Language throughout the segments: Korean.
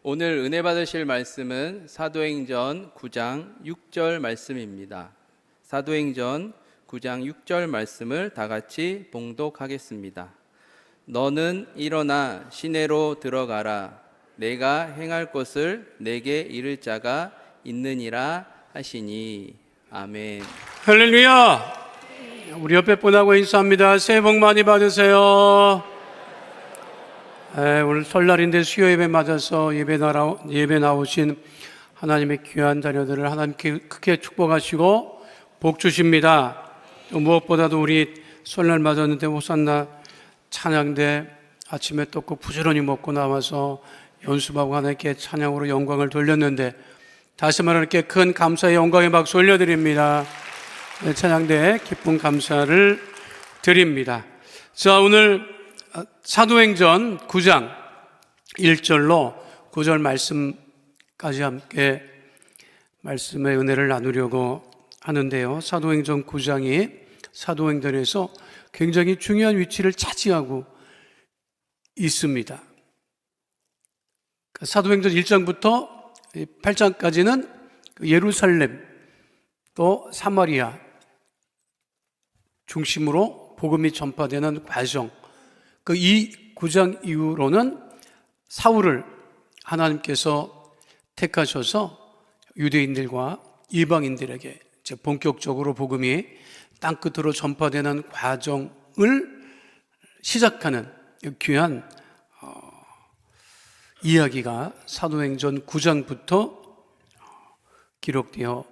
오늘 은혜 받으실 말씀은 사도행전 9장 6절 말씀입니다. 사도행전 9장 6절 말씀을 다 같이 봉독하겠습니다. 너는 일어나 시내로 들어가라. 내가 행할 것을 내게 이를 자가 있느니라 하시니. 아멘. 할렐루야. 우리 옆에 분하고 인사합니다. 새해 복 많이 받으세요. 오늘 설날인데 수요 예배 맞아서 예배 나오신 하나님의 귀한 자녀들을 하나님께 크게 축복하시고 복 주십니다. 또 무엇보다도 우리 설날 맞았는데 호산나 찬양대 아침에 또 꼭 부지런히 먹고 나와서 연습하고 하나님께 찬양으로 영광을 돌렸는데 다시 말해 이렇게 큰 감사의 영광의 박수 올려드립니다. 찬양대에 기쁜 감사를 드립니다. 자, 오늘 사도행전 9장 1절로 9절 말씀까지 함께 말씀의 은혜를 나누려고 하는데요. 사도행전 9장이 사도행전에서 굉장히 중요한 위치를 차지하고 있습니다. 사도행전 1장부터 8장까지는 예루살렘 또 사마리아 중심으로 복음이 전파되는 과정, 이 9장 이후로는 사울을 하나님께서 택하셔서 유대인들과 이방인들에게 이제 본격적으로 복음이 땅끝으로 전파되는 과정을 시작하는 귀한 이야기가 사도행전 9장부터 기록되어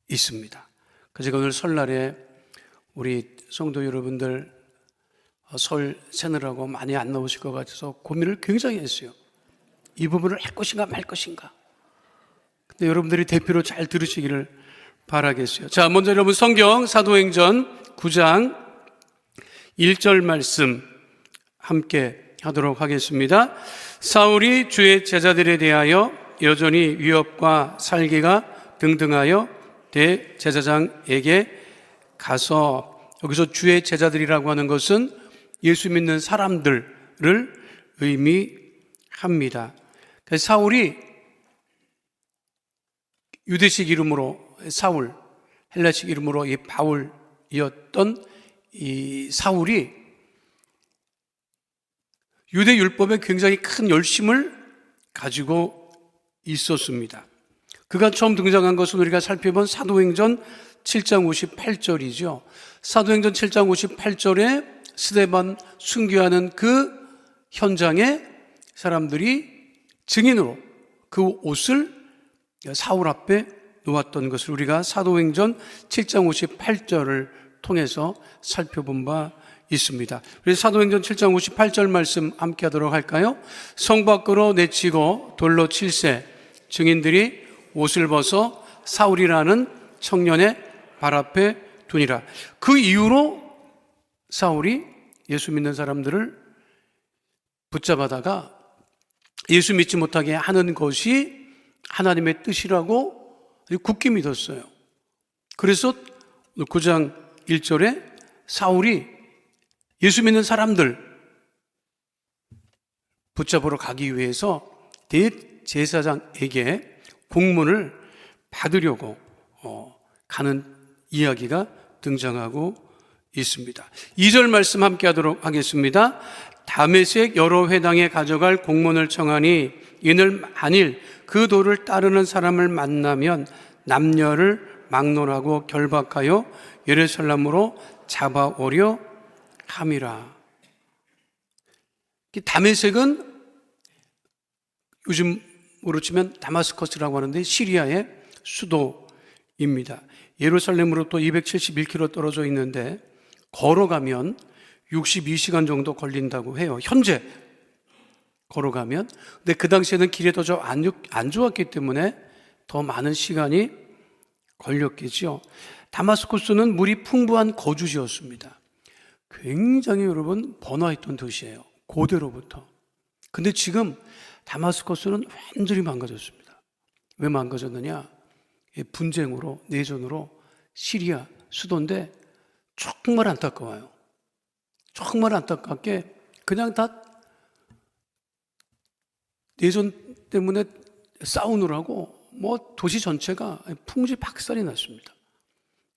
있습니다. 그래서 오늘 설날에 우리 성도 여러분들 설 세느라고 많이 안 나오실 것 같아서 고민을 굉장히 했어요. 이 부분을 할 것인가 말 것인가. 근데 여러분들이 대표로 잘 들으시기를 바라겠어요. 자, 먼저 여러분 성경 사도행전 9장 1절 말씀 함께 하도록 하겠습니다. 사울이 주의 제자들에 대하여 여전히 위협과 살기가 등등하여 대제사장에게 가서, 여기서 주의 제자들이라고 하는 것은 예수 믿는 사람들을 의미합니다. 사울이 유대식 이름으로 사울, 헬라식 이름으로 이 바울이었던 이 사울이 유대 율법에 굉장히 큰 열심을 가지고 있었습니다. 그가 처음 등장한 것은 우리가 살펴본 사도행전 7장 58절이죠. 사도행전 7장 58절에 스데반 순교하는 그 현장에 사람들이 증인으로 그 옷을 사울 앞에 놓았던 것을 우리가 사도행전 7장 58절을 통해서 살펴본 바 있습니다. 그래서 사도행전 7장 58절 말씀 함께 하도록 할까요? 성 밖으로 내치고 돌로 칠세 증인들이 옷을 벗어 사울이라는 청년의 발 앞에 두니라. 그 이후로 사울이 예수 믿는 사람들을 붙잡아다가 예수 믿지 못하게 하는 것이 하나님의 뜻이라고 굳게 믿었어요. 그래서 9장 1절에 사울이 예수 믿는 사람들 붙잡으러 가기 위해서 대제사장에게 공문을 받으려고 가는 이야기가 등장하고 있습니다. 2절 말씀 함께 하도록 하겠습니다. 다메섹 여러 회당에 가져갈 공문을 청하니 이는 만일 그 도를 따르는 사람을 만나면 남녀를 막론하고 결박하여 예루살렘으로 잡아오려 함이라. 다메섹은 요즘으로 치면 다마스커스라고 하는데 시리아의 수도입니다. 예루살렘으로부터 271km 떨어져 있는데 걸어가면 62시간 정도 걸린다고 해요. 현재 걸어가면. 근데 그 당시에는 길이 더 안 좋았기 때문에 더 많은 시간이 걸렸겠죠. 다마스커스는 물이 풍부한 거주지였습니다. 굉장히 여러분 번화했던 도시예요. 고대로부터. 근데 지금 다마스커스는 완전히 망가졌습니다. 왜 망가졌느냐? 분쟁으로, 내전으로 시리아 수도인데 정말 안타까워요. 정말 안타깝게 그냥 다 내전 때문에 싸우느라고 도시 전체가 풍지박산이 났습니다.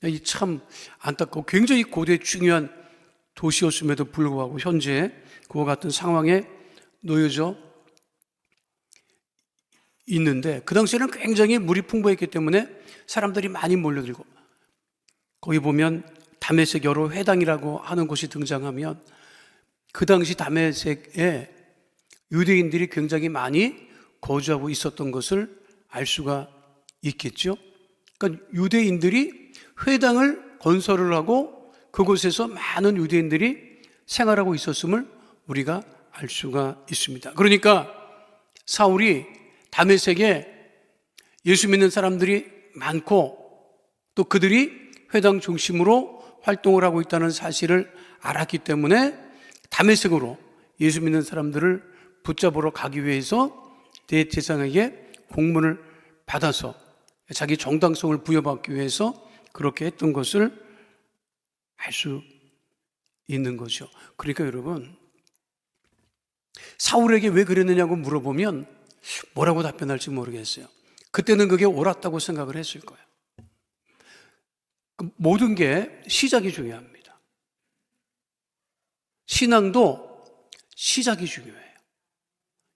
이 참 안타깝고 굉장히 고대 중요한 도시였음에도 불구하고 현재 그와 같은 상황에 놓여져 있는데, 그 당시에는 굉장히 물이 풍부했기 때문에 사람들이 많이 몰려들고, 거기 보면 다메섹 여러 회당이라고 하는 곳이 등장하면 그 당시 다메섹에 유대인들이 굉장히 많이 거주하고 있었던 것을 알 수가 있겠죠. 그러니까 유대인들이 회당을 건설을 하고 그곳에서 많은 유대인들이 생활하고 있었음을 우리가 알 수가 있습니다. 그러니까 사울이 다메섹에 예수 믿는 사람들이 많고 또 그들이 회당 중심으로 활동을 하고 있다는 사실을 알았기 때문에 다메섹으로 예수 믿는 사람들을 붙잡으러 가기 위해서 대제사장에게 공문을 받아서 자기 정당성을 부여받기 위해서 그렇게 했던 것을 알 수 있는 거죠. 그러니까 여러분, 사울에게 왜 그랬느냐고 물어보면 뭐라고 답변할지 모르겠어요. 그때는 그게 옳았다고 생각을 했을 거예요. 모든 게 시작이 중요합니다. 신앙도 시작이 중요해요.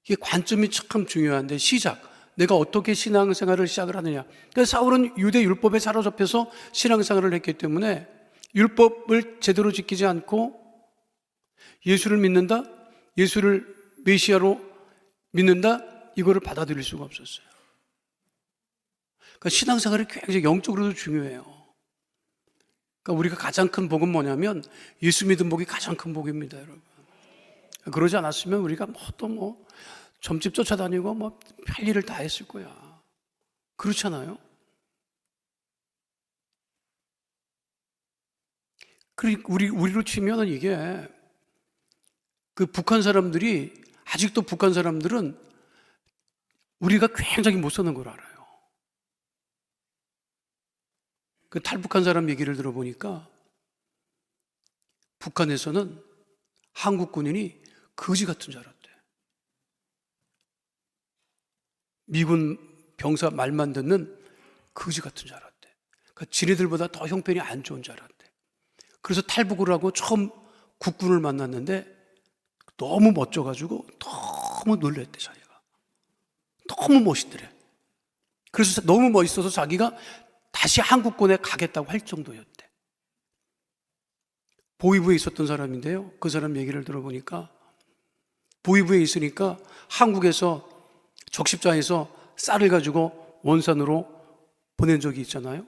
이게 관점이 참 중요한데, 시작. 내가 어떻게 신앙생활을 시작을 하느냐. 그러니까 사울은 유대 율법에 사로잡혀서 신앙생활을 했기 때문에 율법을 제대로 지키지 않고 예수를 믿는다, 예수를 메시아로 믿는다, 이거를 받아들일 수가 없었어요. 그러니까 신앙생활이 굉장히 영적으로도 중요해요. 그러니까 우리가 가장 큰 복은 뭐냐면 예수 믿은 복이 가장 큰 복입니다, 여러분. 그러지 않았으면 우리가 점집 쫓아다니고 할 일을 다 했을 거야. 그렇잖아요. 그리고 우리로 치면은 이게 그 북한 사람들이, 아직도 북한 사람들은 우리가 굉장히 못 사는 걸 알아요. 그 탈북한 사람 얘기를 들어보니까 북한에서는 한국 군인이 거지 같은 줄 알았대. 미군 병사 말만 듣는 거지 같은 줄 알았대. 그러니까 지네들보다 더 형편이 안 좋은 줄 알았대. 그래서 탈북을 하고 처음 국군을 만났는데 너무 멋져가지고 너무 놀랬대, 자기가. 너무 멋있더래. 그래서 너무 멋있어서 자기가 다시 한국군에 가겠다고 할 정도였대. 보위부에 있었던 사람인데요, 그 사람 얘기를 들어보니까 보위부에 있으니까 한국에서 적십자에서 쌀을 가지고 원산으로 보낸 적이 있잖아요.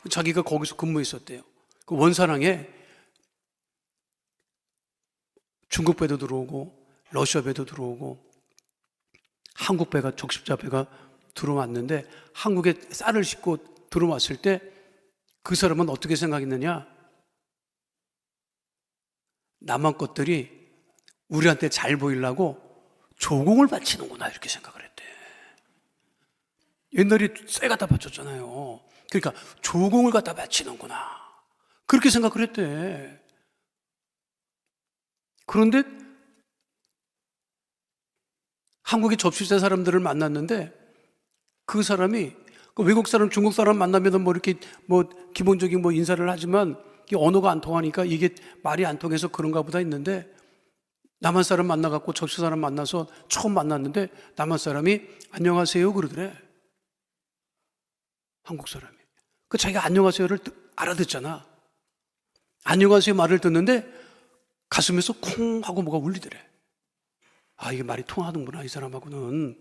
자기가 거기서 근무했었대요. 그 원산항에 중국 배도 들어오고 러시아 배도 들어오고 한국 배가, 적십자 배가 들어왔는데 한국에 쌀을 싣고 들어왔을 때 그 사람은 어떻게 생각했느냐? 남한 것들이 우리한테 잘 보이려고 조공을 바치는구나, 이렇게 생각을 했대. 옛날에 쇠 갖다 바쳤잖아요. 그러니까 조공을 갖다 바치는구나, 그렇게 생각을 했대. 그런데 한국의 접시대 사람들을 만났는데 그 사람이, 그 외국 사람, 중국 사람 만나면 이렇게 기본적인 인사를 하지만 이 언어가 안 통하니까 이게 말이 안 통해서 그런가 보다 했는데, 남한 사람 만나갖고 접시 사람 만나서 처음 만났는데 남한 사람이 안녕하세요 그러더래. 한국 사람이. 그 자기가 안녕하세요를 알아듣잖아. 안녕하세요 말을 듣는데 가슴에서 콩 하고 뭐가 울리더래. 아, 이게 말이 통하는구나, 이 사람하고는.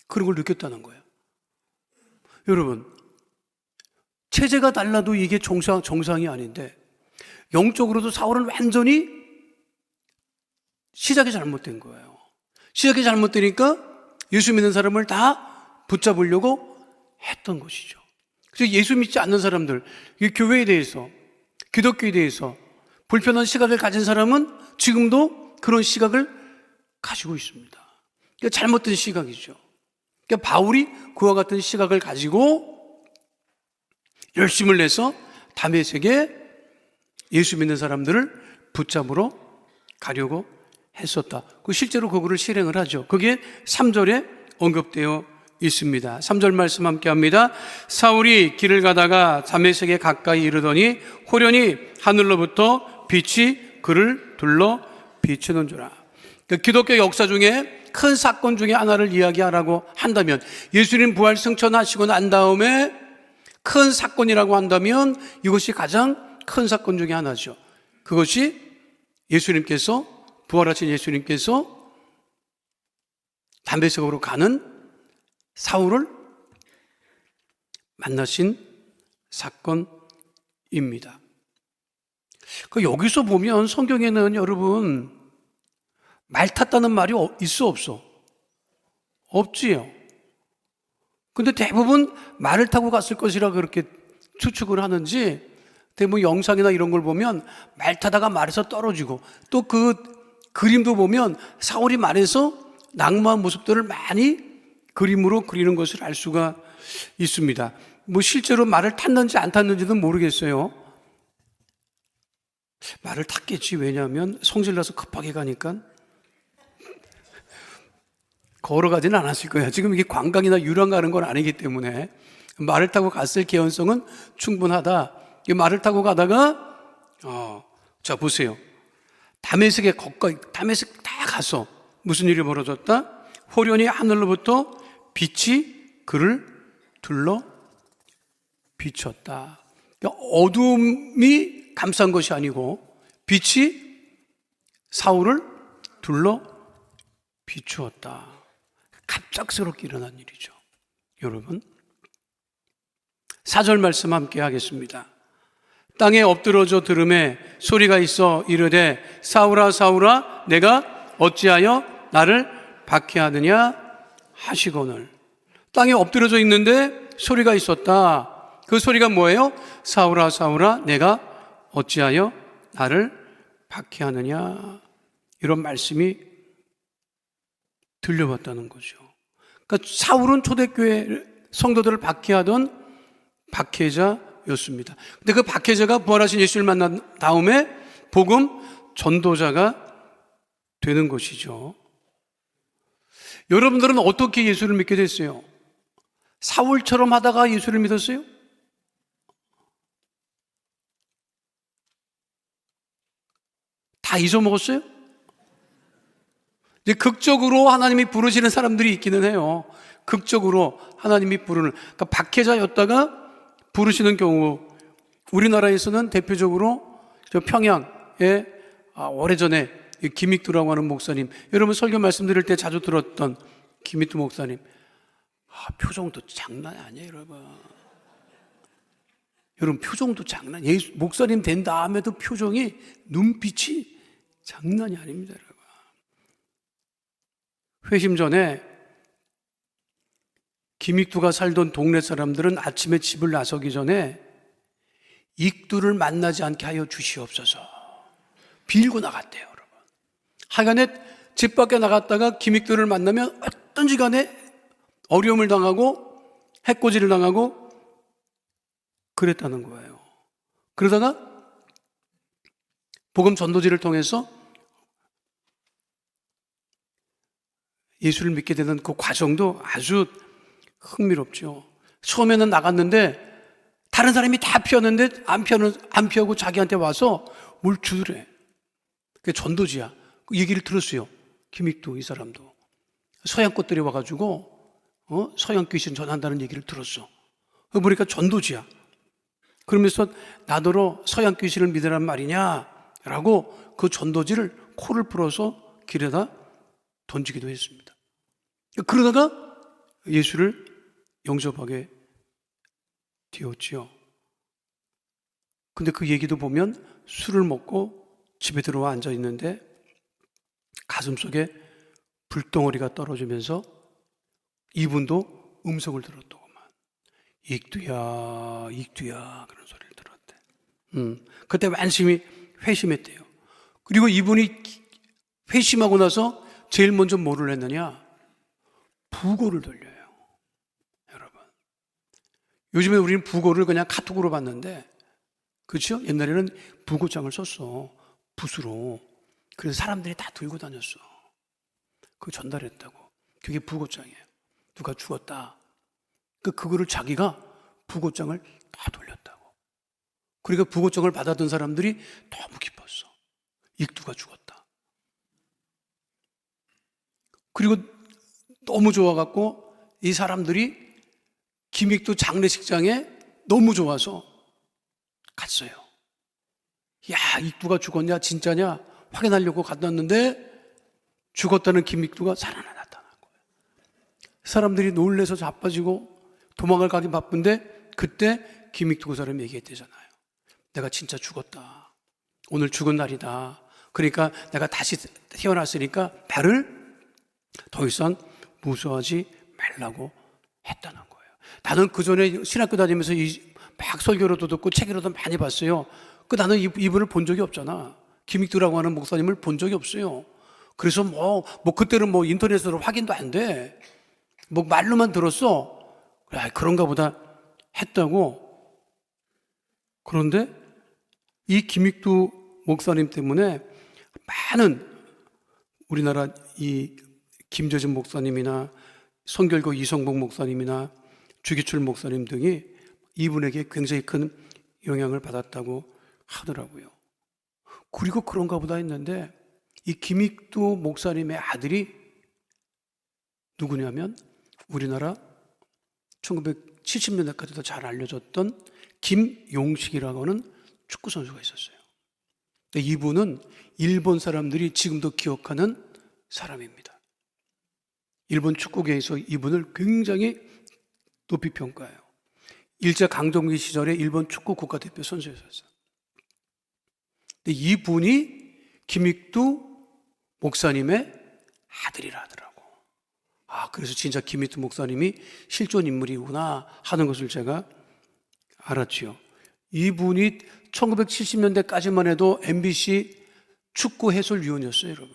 그런 걸 느꼈다는 거예요. 여러분, 체제가 달라도 이게 정상이 아닌데, 영적으로도 사울은 완전히 시작이 잘못된 거예요. 시작이 잘못되니까 예수 믿는 사람을 다 붙잡으려고 했던 것이죠. 그래서 예수 믿지 않는 사람들, 교회에 대해서, 기독교에 대해서 불편한 시각을 가진 사람은 지금도 그런 시각을 가지고 있습니다. 그러니까 잘못된 시각이죠. 그러니까 바울이 그와 같은 시각을 가지고 열심을 내서 다메섹에 예수 믿는 사람들을 붙잡으러 가려고 했었다. 실제로 그거를 실행을 하죠. 그게 3절에 언급되어 있습니다. 3절 말씀 함께 합니다. 사울이 길을 가다가 다메섹에 가까이 이르더니 호련히 하늘로부터 빛이 그를 둘러 비추는지라. 기독교 역사 중에 큰 사건 중에 하나를 이야기하라고 한다면, 예수님 부활 승천하시고 난 다음에 큰 사건이라고 한다면 이것이 가장 큰 사건 중에 하나죠. 그것이 예수님께서, 부활하신 예수님께서 다메섹으로 가는 사울을 만나신 사건입니다. 여기서 보면 성경에는 여러분, 말 탔다는 말이 있어 없어? 없지요. 근데 대부분 말을 타고 갔을 것이라 그렇게 추측을 하는지, 대부분 영상이나 이런 걸 보면 말 타다가 말에서 떨어지고, 또 그 그림도 보면 사울이 말에서 낙마한 모습들을 많이 그림으로 그리는 것을 알 수가 있습니다. 실제로 말을 탔는지 안 탔는지는 모르겠어요. 말을 탔겠지. 왜냐하면 성질나서 급하게 가니까 걸어가지는 않았을 거예요. 지금 이게 관광이나 유람 가는 건 아니기 때문에 말을 타고 갔을 개연성은 충분하다. 이 말을 타고 가다가 자 보세요. 다메섹에 가까이, 다메섹 다 가서 무슨 일이 벌어졌다? 호련히 하늘로부터 빛이 그를 둘러 비췄다. 그러니까 어둠이 감싼 것이 아니고 빛이 사울을 둘러 비추었다. 갑작스럽게 일어난 일이죠. 여러분, 4절 말씀 함께 하겠습니다. 땅에 엎드러져 들음에 소리가 있어 이르되 사울아 사울아 내가 어찌하여 나를 박해하느냐 하시거늘. 땅에 엎드려져 있는데 소리가 있었다. 그 소리가 뭐예요? 사울아 사울아 내가 어찌하여 나를 박해하느냐. 이런 말씀이 들려왔다는 거죠. 그러니까 사울은 초대교회 성도들을 박해하던 박해자였습니다. 근데 그 박해자가 부활하신 예수를 만난 다음에 복음 전도자가 되는 것이죠. 여러분들은 어떻게 예수를 믿게 됐어요? 사울처럼 하다가 예수를 믿었어요? 다 잊어먹었어요? 이제 극적으로 하나님이 부르시는 사람들이 있기는 해요. 극적으로 하나님이 부르는, 그러니까 박해자였다가 부르시는 경우, 우리나라에서는 대표적으로 저 평양에 오래전에 김익두라고 하는 목사님, 여러분 설교 말씀드릴 때 자주 들었던 김익두 목사님, 표정도 장난이 아니에요. 여러분 표정도 목사님 된 다음에도 표정이, 눈빛이 장난이 아닙니다. 여러분. 회심 전에 김익두가 살던 동네 사람들은 아침에 집을 나서기 전에 익두를 만나지 않게 하여 주시옵소서 빌고 나갔대요. 여러분, 하여간에 집 밖에 나갔다가 김익두를 만나면 어떤지 간에 어려움을 당하고 해코지를 당하고 그랬다는 거예요. 그러다가 복음 전도지를 통해서 예수를 믿게 되는 그 과정도 아주 흥미롭죠. 처음에는 나갔는데 다른 사람이 다 피웠는데 안 피하고 자기한테 와서 뭘 주더래. 그게 전도지야. 그 얘기를 들었어요. 김익두 이 사람도 서양 것들이 와가지고 서양 귀신 전한다는 얘기를 들었어. 보니까 전도지야. 그러면서 나더러 서양 귀신을 믿으란 말이냐라고 그 전도지를 코를 풀어서 길에다 던지기도 했습니다. 그러다가 예수를 영접하게 되었지요. 근데 그 얘기도 보면 술을 먹고 집에 들어와 앉아 있는데 가슴속에 불덩어리가 떨어지면서 이분도 음성을 들었더구만. 익두야, 익두야 그런 소리를 들었대. 그때 완심히 회심했대요. 그리고 이분이 회심하고 나서 제일 먼저 뭐를 했느냐? 부고를 돌려요. 여러분, 요즘에 우리는 부고를 그냥 카톡으로 받는데, 그렇죠? 옛날에는 부고장을 썼어. 붓으로. 그래서 사람들이 다 들고 다녔어. 그거 전달했다고. 그게 부고장이에요. 누가 죽었다. 그거를 자기가 부고장을 다 돌렸다고. 그러니까 부고장을 받았던 사람들이 너무 기뻤어. 익두가 죽었다. 그리고 너무 좋아갖고 이 사람들이 김익두 장례식장에 너무 좋아서 갔어요. 야, 익두가 죽었냐 진짜냐 확인하려고 갔는데 죽었다는 김익두가 살아나 나타난 거예요. 사람들이 놀래서 자빠지고 도망을 가기 바쁜데 그때 김익두 그 사람이 얘기했대잖아요. 내가 진짜 죽었다. 오늘 죽은 날이다. 그러니까 내가 다시 태어났으니까 나를 더 이상 무서워하지 말라고 했다는 거예요. 나는 그 전에 신학교 다니면서 막 설교로도 듣고 책으로도 많이 봤어요. 나는 이분을 본 적이 없잖아. 김익두라고 하는 목사님을 본 적이 없어요. 그래서 그때는 인터넷으로 확인도 안 돼. 말로만 들었어. 그래, 그런가 보다 했다고. 그런데 이 김익두 목사님 때문에 많은 우리나라 이 김재준 목사님이나 성결교 이성복 목사님이나 주기출 목사님 등이 이분에게 굉장히 큰 영향을 받았다고 하더라고요. 그리고 그런가 보다 했는데 이 김익두 목사님의 아들이 누구냐면 우리나라 1970년대까지도 잘 알려졌던 김용식이라고 하는 축구 선수가 있었어요. 이분은 일본 사람들이 지금도 기억하는 사람입니다. 일본 축구계에서 이분을 굉장히 높이 평가해요. 일제 강점기 시절에 일본 축구 국가대표 선수였어요. 근데 이분이 김익두 목사님의 아들이라 하더라고. 그래서 진짜 김익두 목사님이 실존 인물이구나 하는 것을 제가 알았지요. 이분이 1970년대까지만 해도 MBC 축구 해설위원이었어요, 여러분.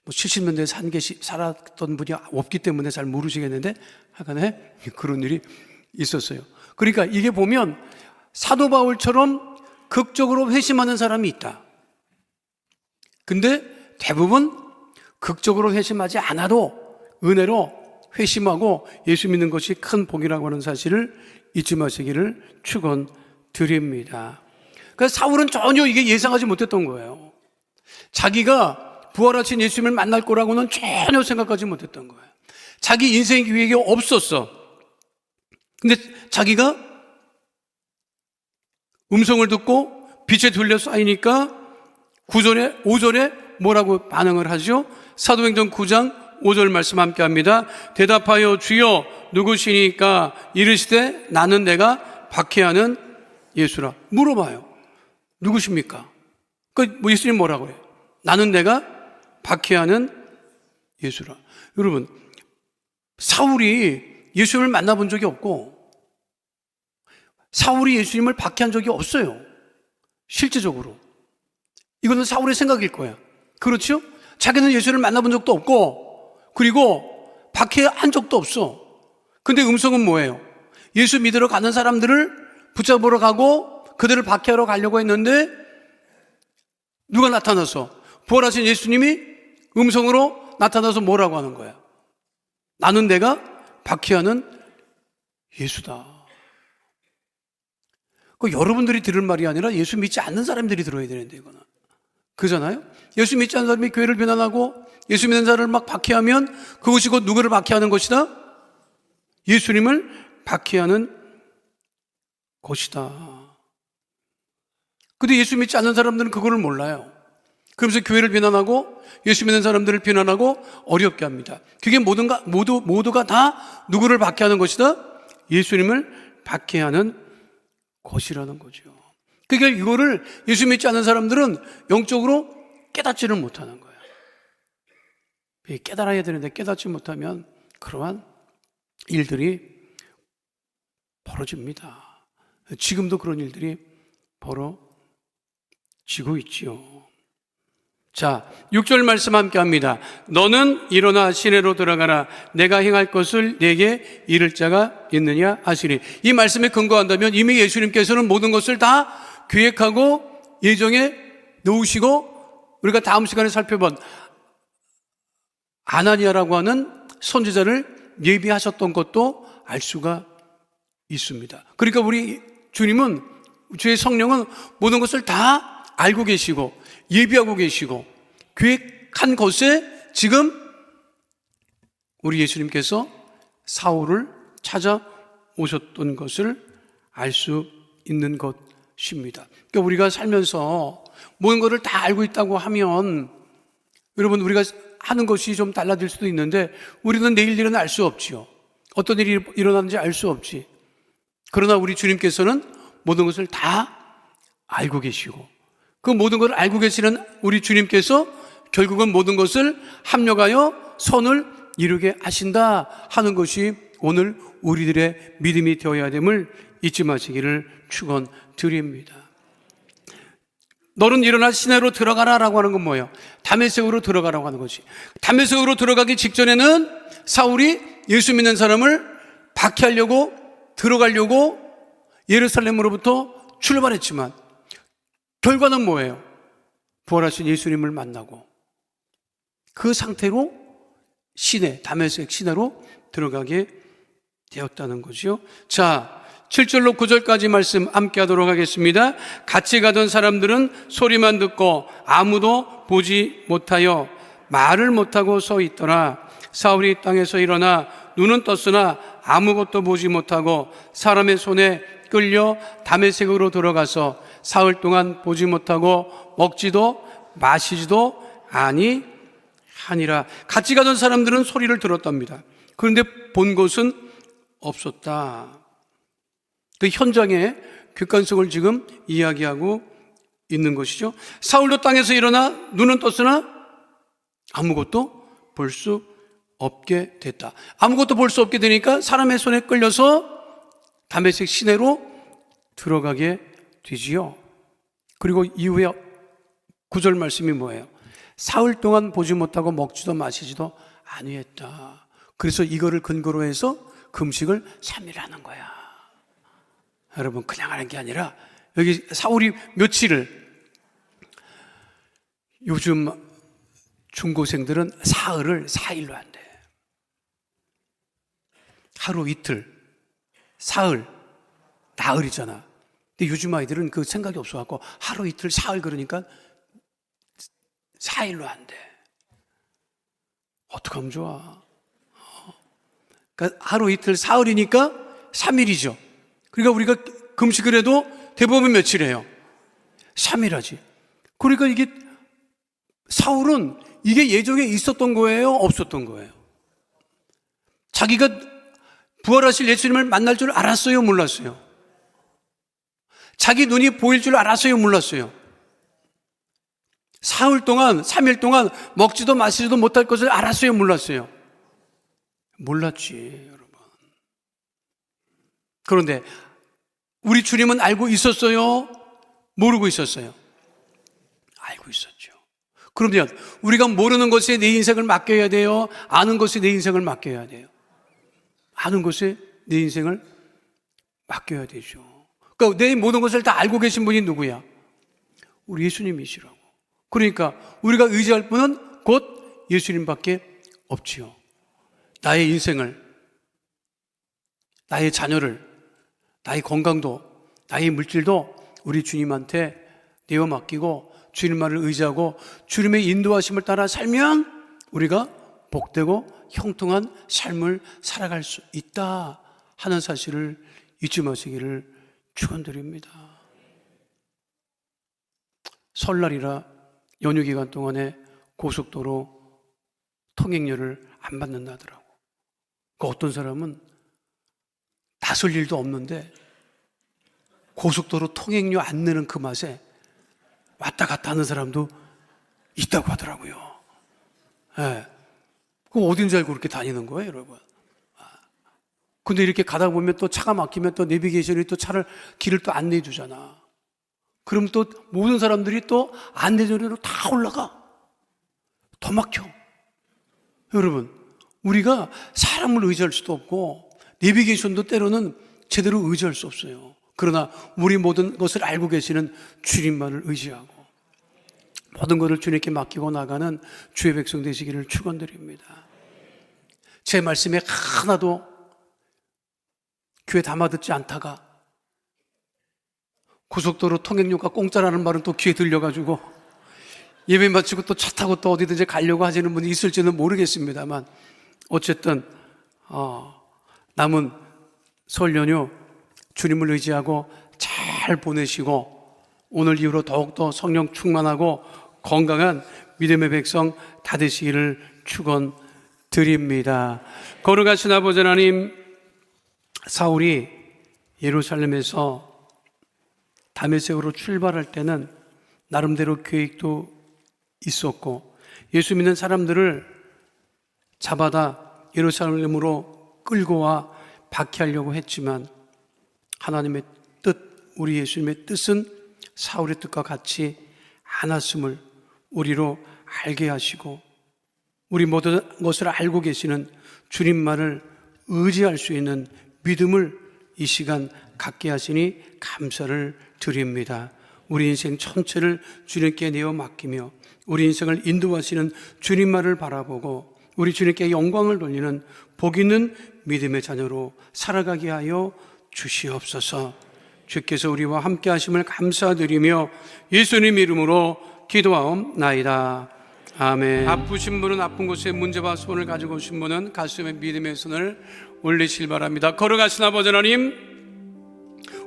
70년대에 살았던 분이 없기 때문에 잘 모르시겠는데 하여간에 그런 일이 있었어요. 그러니까 이게 보면 사도 바울처럼 극적으로 회심하는 사람이 있다. 근데 대부분 극적으로 회심하지 않아도 은혜로 회심하고 예수 믿는 것이 큰 복이라고 하는 사실을 잊지 마시기를 축원드립니다. 그래서 사울은 전혀 이게 예상하지 못했던 거예요. 자기가 부활하신 예수님을 만날 거라고는 전혀 생각하지 못했던 거예요. 자기 인생 계획이 없었어. 근데 자기가 음성을 듣고 빛에 들려 쌓이니까 5절에 뭐라고 반응을 하죠? 사도행전 9장 5절 말씀 함께 합니다. 대답하여 주여 누구시니까 이르시되 나는 내가 박해하는 예수라. 물어봐요. 누구십니까? 예수님 뭐라고 해요? 나는 내가 박해하는 예수라. 여러분, 사울이 예수님을 만나본 적이 없고 사울이 예수님을 박해한 적이 없어요. 실제적으로. 이거는 사울의 생각일 거야. 그렇죠? 자기는 예수를 만나본 적도 없고 그리고 박해한 적도 없어. 근데 음성은 뭐예요? 예수 믿으러 가는 사람들을 붙잡으러 가고 그들을 박해하러 가려고 했는데 누가 나타나서 부활하신 예수님이 음성으로 나타나서 뭐라고 하는 거야? 나는 내가 박해하는 예수다. 여러분들이 들을 말이 아니라 예수 믿지 않는 사람들이 들어야 되는데 이거는. 그잖아요? 예수 믿지 않는 사람이 교회를 비난하고 예수 믿는 자를 막 박해하면 그것이 곧 누구를 박해하는 것이다? 예수님을 박해하는 것이다. 근데 예수 믿지 않는 사람들은 그거를 몰라요. 그러면서 교회를 비난하고 예수 믿는 사람들을 비난하고 어렵게 합니다. 그게 모두가 다 누구를 박해하는 것이다? 예수님을 박해하는 것이라는 거죠. 그러니까 이거를 예수 믿지 않는 사람들은 영적으로 깨닫지를 못하는 거예요. 깨달아야 되는데 깨닫지 못하면 그러한 일들이 벌어집니다. 지금도 그런 일들이 벌어지고 있지요. 자, 6절 말씀 함께 합니다. 너는 일어나 시내로 들어가라. 내가 행할 것을 내게 이를 자가 있느냐 하시니. 이 말씀에 근거한다면 이미 예수님께서는 모든 것을 다 계획하고 예정에 놓으시고 우리가 다음 시간에 살펴본 아나니아라고 하는 선지자를 예비하셨던 것도 알 수가 있습니다. 그러니까 우리 주님은, 주의 성령은 모든 것을 다 알고 계시고 예비하고 계시고 계획한 것에 지금 우리 예수님께서 사울을 찾아오셨던 것을 알 수 있는 것입니다. 그러니까 우리가 살면서 모든 것을 다 알고 있다고 하면 여러분, 우리가 하는 것이 좀 달라질 수도 있는데 우리는 내일 일은 알 수 없지요. 어떤 일이 일어나는지 알 수 없지. 그러나 우리 주님께서는 모든 것을 다 알고 계시고 그 모든 것을 알고 계시는 우리 주님께서 결국은 모든 것을 합력하여 선을 이루게 하신다 하는 것이 오늘 우리들의 믿음이 되어야 됨을 잊지 마시기를 축원드립니다. 너는 일어나 시내로 들어가라라고 하는 건 뭐예요? 다메섹으로 들어가라고 하는 거지. 다메섹으로 들어가기 직전에는 사울이 예수 믿는 사람을 박해하려고 들어가려고 예루살렘으로부터 출발했지만 결과는 뭐예요? 부활하신 예수님을 만나고 그 상태로 시내, 다메섹 시내로 들어가게 되었다는 거죠. 자, 7절로 9절까지 말씀 함께 하도록 하겠습니다. 같이 가던 사람들은 소리만 듣고 아무도 보지 못하여 말을 못하고 서 있더라. 사울이 땅에서 일어나 눈은 떴으나 아무것도 보지 못하고 사람의 손에 끌려 다메섹으로 들어가서 사흘 동안 보지 못하고 먹지도 마시지도 아니하니라. 같이 가던 사람들은 소리를 들었답니다. 그런데 본 것은 없었다. 그 현장의 객관성을 지금 이야기하고 있는 것이죠. 사울도 땅에서 일어나 눈은 떴으나 아무것도 볼 수 없게 됐다. 아무것도 볼 수 없게 되니까 사람의 손에 끌려서 다메섹 시내로 들어가게 되지요. 그리고 이후에 9절 말씀이 뭐예요? 사흘 동안 보지 못하고 먹지도 마시지도 아니했다. 그래서 이거를 근거로 해서 금식을 3일 하는 거야. 여러분, 그냥 하는 게 아니라 여기 사울이 며칠을, 요즘 중고생들은 사흘을 4일로 한대. 하루 이틀, 사흘, 나흘이잖아. 근데 요즘 아이들은 그 생각이 없어갖고 하루 이틀 사흘 그러니까 4일로 한대. 어떡하면 좋아? 그러니까 하루 이틀 사흘이니까 3일이죠. 그러니까 우리가 금식을 해도 대부분 며칠이에요? 3일 하지. 그러니까 이게 사울은 이게 예정에 있었던 거예요? 없었던 거예요? 자기가 부활하실 예수님을 만날 줄 알았어요? 몰랐어요? 자기 눈이 보일 줄 알았어요? 몰랐어요? 사흘 동안, 3일 동안 먹지도 마시지도 못할 것을 알았어요? 몰랐어요? 몰랐지, 여러분. 그런데 우리 주님은 알고 있었어요? 모르고 있었어요? 알고 있었죠. 그러면 우리가 모르는 것에 내 인생을 맡겨야 돼요? 아는 것에 내 인생을 맡겨야 돼요? 아는 것에 내 인생을 맡겨야 되죠. 그러니까 내 모든 것을 다 알고 계신 분이 누구야? 우리 예수님이시라고. 그러니까 우리가 의지할 분은 곧 예수님밖에 없지요. 나의 인생을, 나의 자녀를, 나의 건강도, 나의 물질도 우리 주님한테 내어 맡기고 주님만을 의지하고 주님의 인도하심을 따라 살면 우리가 복되고 형통한 삶을 살아갈 수 있다 하는 사실을 잊지 마시기를 축원드립니다. 설날이라 연휴 기간 동안에 고속도로 통행료를 안 받는다더라고. 그 어떤 사람은 나설 일도 없는데 고속도로 통행료 안 내는 그 맛에 왔다 갔다 하는 사람도 있다고 하더라고요. 예. 그거 어딘지 알고 그렇게 다니는 거예요, 여러분? 근데 이렇게 가다 보면 또 차가 막히면 또 내비게이션이 또 길을 또 안내해 주잖아. 그럼 또 모든 사람들이 또 안내전으로 다 올라가. 더 막혀. 여러분, 우리가 사람을 의지할 수도 없고 내비게이션도 때로는 제대로 의지할 수 없어요. 그러나 우리 모든 것을 알고 계시는 주님만을 의지하고 모든 것을 주님께 맡기고 나가는 주의 백성 되시기를 축원드립니다. 제 말씀에 하나도 귀에 담아듣지 않다가 고속도로 통행료가 공짜라는 말은 또 귀에 들려가지고 예배 마치고 또 차 타고 또 어디든지 가려고 하시는 분이 있을지는 모르겠습니다만, 어쨌든 남은 설 연휴 주님을 의지하고 잘 보내시고 오늘 이후로 더욱더 성령 충만하고 건강한 믿음의 백성 다 되시기를 축원드립니다. 거룩하신 아버지 하나님, 사울이 예루살렘에서 다메섹으로 출발할 때는 나름대로 계획도 있었고 예수 믿는 사람들을 잡아다 예루살렘으로 끌고 와 박해하려고 했지만 하나님의 뜻, 우리 예수님의 뜻은 사울의 뜻과 같이 않았음을 우리로 알게 하시고 우리 모든 것을 알고 계시는 주님만을 의지할 수 있는 믿음을 이 시간 갖게 하시니 감사를 드립니다. 우리 인생 전체를 주님께 내어 맡기며 우리 인생을 인도하시는 주님만을 바라보고 우리 주님께 영광을 돌리는 복 있는 믿음의 자녀로 살아가게 하여 주시옵소서. 주께서 우리와 함께 하심을 감사드리며 예수님 이름으로 기도하옵나이다. 아멘. 아프신 분은 아픈 곳에 문제와 손을 가지고 오신 분은 가슴에 믿음의 손을 올리시길 바랍니다. 거룩하신 아버지 하나님,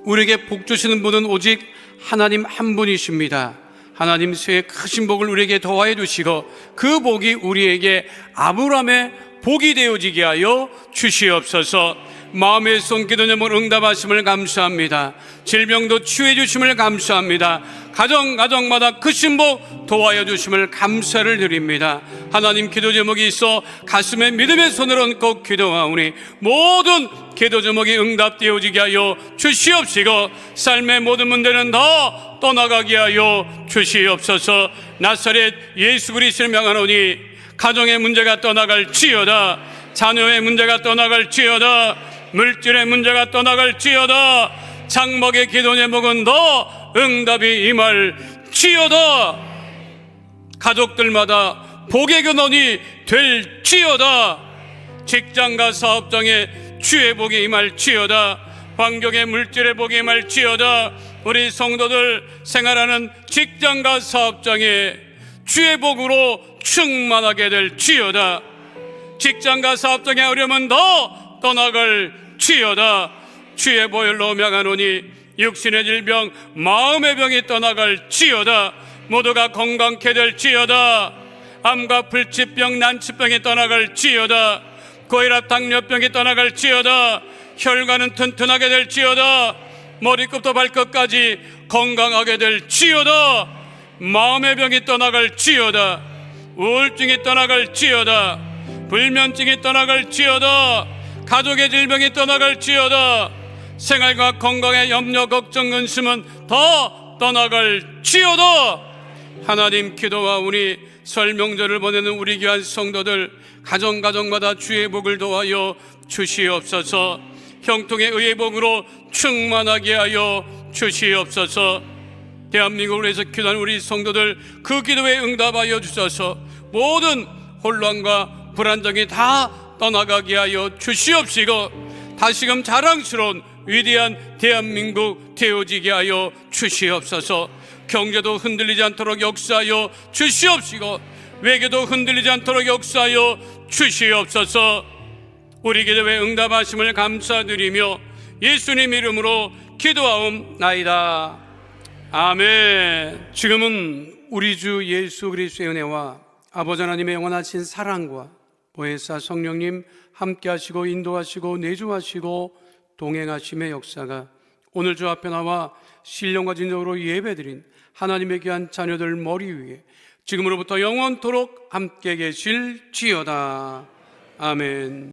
우리에게 복 주시는 분은 오직 하나님 한 분이십니다. 하나님 새 크신 복을 우리에게 더하여 주시고 그 복이 우리에게 아브라함의 복이 되어지게 하여 주시옵소서. 마음의 손기도 제목 응답하심을 감사합니다. 질병도 치유해 주심을 감사합니다. 가정마다 크신 복 도와여 주심을 감사를 드립니다. 하나님, 기도 제목이 있어 가슴에 믿음의 손을 얹고 기도하오니 모든 기도 제목이 응답되어지게 하여 주시옵시고 삶의 모든 문제는 다 떠나가게 하여 주시옵소서. 나사렛 예수 그리스도를 명하노니 가정의 문제가 떠나갈지어다, 자녀의 문제가 떠나갈지어다, 물질의 문제가 떠나갈지어다, 장막의 기도 제목은 더 응답이 임할지어다, 가족들마다 복의 근원이 될지어다, 직장과 사업장에 주의 복이 임할지어다, 환경의 물질의 복이 임할지어다, 우리 성도들 생활하는 직장과 사업장에 주의 복으로 충만하게 될지어다, 직장과 사업장의 어려움은 더 떠나갈지어다, 주의 보혈로 명하노니 육신의 질병 마음의 병이 떠나갈지어다, 모두가 건강케 될지어다, 암과 불치병 난치병이 떠나갈지어다, 고혈압 당뇨병이 떠나갈지어다, 혈관은 튼튼하게 될지어다, 머리끝부터 발끝까지 건강하게 될지어다, 마음의 병이 떠나갈지어다, 우울증이 떠나갈지어다, 불면증이 떠나갈지어다, 가족의 질병이 떠나갈지어다, 생활과 건강의 염려 걱정 근심은 다 떠나갈지어다. 하나님, 기도하오니 설 명절을 보내는 우리 귀한 성도들 가정마다 주의 복을 도하여 주시옵소서. 형통의 의의 복으로 충만하게 하여 주시옵소서. 대한민국을 위해서 기도하는 우리 성도들 그 기도에 응답하여 주셔서 모든 혼란과 불안정이 다 떠나가게 하여 주시옵시고 다시금 자랑스러운 위대한 대한민국 되어지게 하여 주시옵소서. 경제도 흔들리지 않도록 역사하여 주시옵시고 외교도 흔들리지 않도록 역사하여 주시옵소서. 우리 기도에 응답하심을 감사드리며 예수님 이름으로 기도하옵나이다. 아멘. 지금은 우리 주 예수 그리스도의 은혜와 아버지 하나님의 영원하신 사랑과 보혜사 성령님 함께 하시고 인도하시고 내주하시고 동행하심의 역사가 오늘 주 앞에 나와 신령과 진정으로 예배드린 하나님의 귀한 자녀들 머리 위에 지금으로부터 영원토록 함께 계실지어다. 아멘.